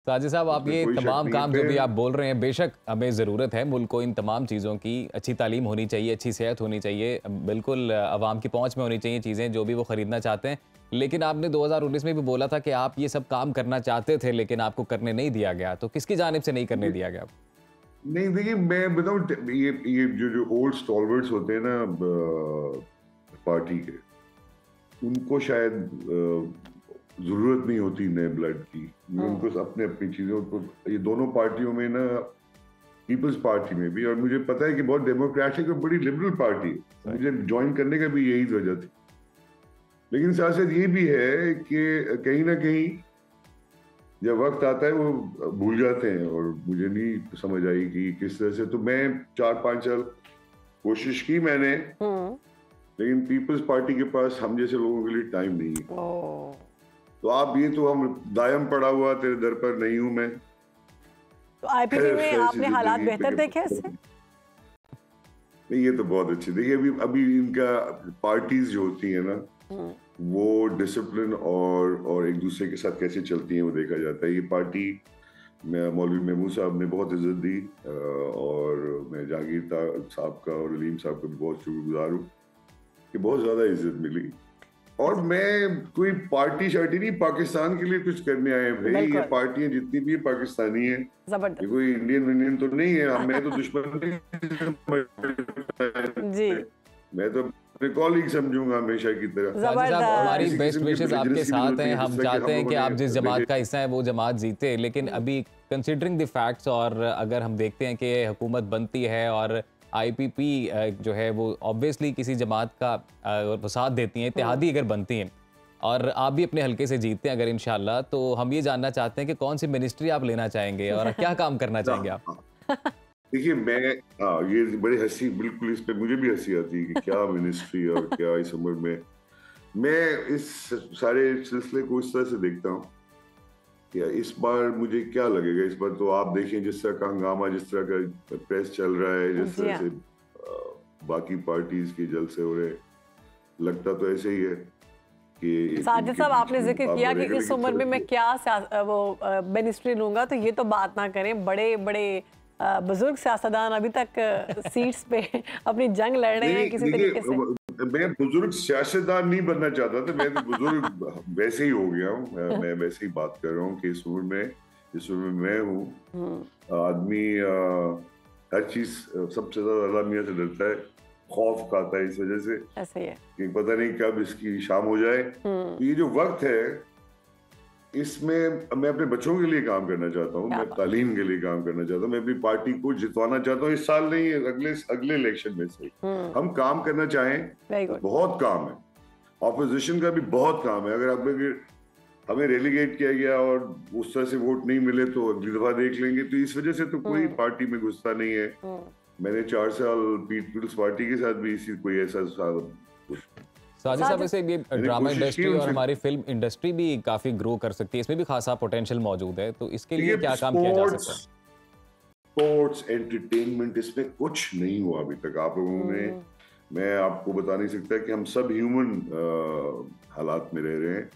साजिद साहब, आप उसमें ये कोई शक तमाम नहीं है। काम जो भी आप बोल रहे हैं, बेशक हमें ज़रूरत है मुल्क को इन तमाम चीज़ों की। अच्छी तालीम होनी चाहिए, अच्छी सेहत होनी चाहिए, बिल्कुल आवाम की पहुंच में होनी चाहिए चीज़ें जो भी वो ख़रीदना चाहते हैं। लेकिन आपने 2019 में भी बोला था कि आप ये सब काम करना चाहते थे लेकिन आपको करने नहीं दिया गया, तो किसकी जानिब से नहीं करने दिया गया? नहीं देखिए, मैं बताऊं, ये जो जो ओल्ड स्टॉलवर्ड्स होते हैं ना पार्टी के, उनको शायद जरूरत नहीं होती नए ब्लड की। उनको अपने अपनी चीजों को, ये दोनों पार्टियों में ना, पीपल्स पार्टी में भी, और मुझे पता है कि बहुत डेमोक्रेटिक और बड़ी लिबरल पार्टी है, मुझे ज्वाइन करने का भी यही वजह थी। लेकिन साथ साथ ये भी है कि कहीं ना कहीं जब वक्त आता है वो भूल जाते हैं, और मुझे नहीं समझ आई कि किस तरह से। तो मैं 4-5 साल कोशिश की मैंने, लेकिन पीपल्स पार्टी के पास हम जैसे लोगों के लिए टाइम नहीं है। तो आप ये तो हम दायम पड़ा हुआ तेरे दर पर नहीं हूं मैं। तो आईपीपी में आपने हालात बेहतर देखे इससे? नहीं, ये तो बहुत अच्छी। देखिए, अभी अभी इनका पार्टीज जो होती है ना, वो डिसिप्लिन और एक दूसरे के साथ कैसे चलती हैं वो देखा जाता है। ये पार्टी मौलवी महमूद साहब ने बहुत इज्जत दी, और मैं जहांगीर साहब का और अलीम साहब का भी बहुत शुक्रगुजार हूँ कि बहुत ज्यादा इज्जत मिली। और मैं कोई पार्टी शार्टी नहीं, पाकिस्तान के लिए कुछ करने आए हैं भाई। ये पार्टियां जितनी भी पाकिस्तानी है, ये कोई इंडियन तो नहीं है। मैं तो दुश्मन जी, मैं तो अपने कॉलीग समझूंगा हमेशा की तरह। हमारी बेस्ट विशेस आपके साथ हैं। हम चाहते हैं कि आप जिस जमात का हिस्सा है वो जमात जीते, लेकिन अभी कंसिडरिंग द फैक्ट्स, और अगर हम देखते हैं कि हुकूमत बनती है और आईपीपी जो है वो ऑब्वियसली किसी जमात का साथ देती हैं, इत्तेहादी अगर बनती हैं, और आप भी अपने हल्के से जीतते हैं अगर इंशाल्लाह, तो हम ये जानना चाहते हैं कि कौन सी मिनिस्ट्री आप लेना चाहेंगे और क्या काम करना चाहेंगे आप? देखिए, ये बड़ी हंसी, बिल्कुल इस पे मुझे भी हंसी आती है कि क्या मिनिस्ट्री और क्या इस उम्र में। मैं इस सारे सिलसिले को इस तरह से देखता हूँ कि इस बार मुझे क्या लगेगा। इस बार तो आप देखें जिस तरह का हंगामा, जिस तरह का प्रेस चल रहा है, जिस तरह से बाकी पार्टीज के जलसे हो रहे, लगता तो ऐसे ही है कि साजिद साहब, आपने जिक्र किया कि इस उम्र में मैं क्या वो मिनिस्ट्री लूंगा, तो ये तो बात ना करें। बड़े बड़े बुजुर्ग सियासतदान अभी तक सीट्स पे अपनी जंग लड़ रहे हैं किसी तरीके से। मैं बुजुर्ग सियासतदान नहीं बनना चाहता था, मैं तो बुजुर्ग वैसे ही हो गया हूँ। मैं वैसे ही बात कर रहा हूँ कि इस उम्र में मैं हूँ। आदमी हर चीज सबसे ज्यादा अल्लाह मियां से डरता है, खौफ खाता है इस वजह से ऐसे ही है कि पता नहीं कब इसकी शाम हो जाए। तो ये जो वक्त है, इसमें मैं अपने बच्चों के लिए काम करना चाहता हूँ, मैं तालीम के लिए काम करना चाहता हूँ, मैं अपनी पार्टी को जितवाना चाहता हूँ। इस साल नहीं, अगले इलेक्शन में से हम काम करना चाहें, बहुत काम है। ऑपोजिशन का भी बहुत काम है। अगर हमें रेलीगेट किया गया और उस तरह से वोट नहीं मिले तो अगली दफा देख लेंगे। तो इस वजह से तो कोई पार्टी में घुसता नहीं है। मैंने 4 साल पीपल्स पार्टी के साथ भी कोई ऐसा साजिद साहब, वैसे ये ड्रामा इंडस्ट्री और हमारी फिल्म इंडस्ट्री भी काफी ग्रो कर सकती है, इसमें भी खासा पोटेंशियल मौजूद है, तो इसके लिए क्या काम किया जा सकता है? स्पोर्ट्स, एंटरटेनमेंट, इसमें कुछ नहीं हुआ अभी तक। आप लोगों ने, मैं आपको बता नहीं सकता कि हम सब ह्यूमन हालात में रह रहे हैं,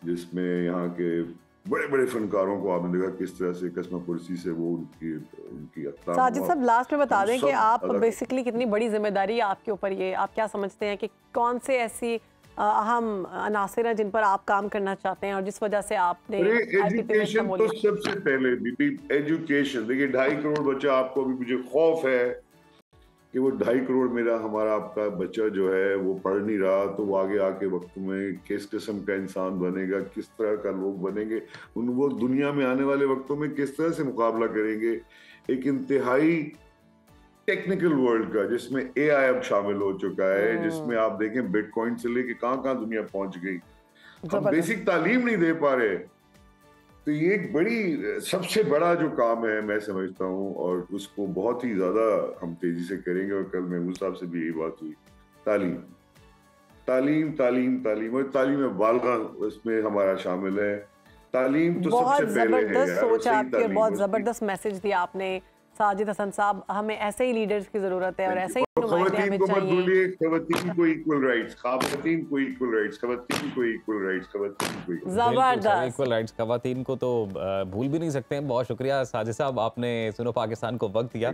जिसमें यहाँ के बड़े बड़े फनकारों को आपने देखा किस तरह से कसम पुरसी से वो उनकी साजिद साहब, लास्ट में बता दें कि आप बेसिकली कितनी बड़ी जिम्मेदारी है आपके ऊपर। ये आप क्या समझते हैं कि कौन से ऐसी अहम अनासिर हैं जिन पर आप काम करना चाहते हैं और जिस वजह से आपने एजुकेशन तो सबसे पहले एजुकेशन। देखिए, 2.5 करोड़ बच्चा, आपको अभी मुझे खौफ है कि वो 2.5 करोड़ हमारा आपका बच्चा जो है वो पढ़ नहीं रहा, तो वो आगे आके वक्त में किस किस्म का इंसान बनेगा, किस तरह का लोग बनेंगे, वो दुनिया में आने वाले वक्तों में किस तरह से मुकाबला करेंगे एक इंतहाई टेक्निकल वर्ल्ड का, जिसमें एआई अब शामिल हो चुका है, जिसमें आप देखें बिटकॉइन से लेके कहां दुनिया पहुंच गई। हम बेसिक तालीम नहीं दे पा रहे। तो ये एक बड़ी सबसे बड़ा जो काम है मैं समझता हूँ, और उसको बहुत ही ज्यादा हम तेजी से करेंगे। और कल महमूद साहब से भी यही बात हुई, तालीम तालीम तालीम तालीम, और तालीम बालिगा उसमें हमारा शामिल है। तालीम तो सबसे पहले है। सोच आपकी, बहुत जबरदस्त मैसेज दिया आपने साजिद हसन साहब, हमें ऐसे ही लीडर्स की जरूरत है और ऐसे ही नुमाइंदे हमें खवातीन को मत चाहिए। भूलिए, खवातीन को इक्वल राइट्स, खवातीन को इक्वल राइट्स, खवातीन को इक्वल राइट्स, खवातीन को इक्वल। जबरदस्त, इक्वल राइट्स खवातीन को तो भूल भी नहीं सकते हैं। बहुत शुक्रिया साजिद साहब, आपने सुनो पाकिस्तान को वक्त दिया।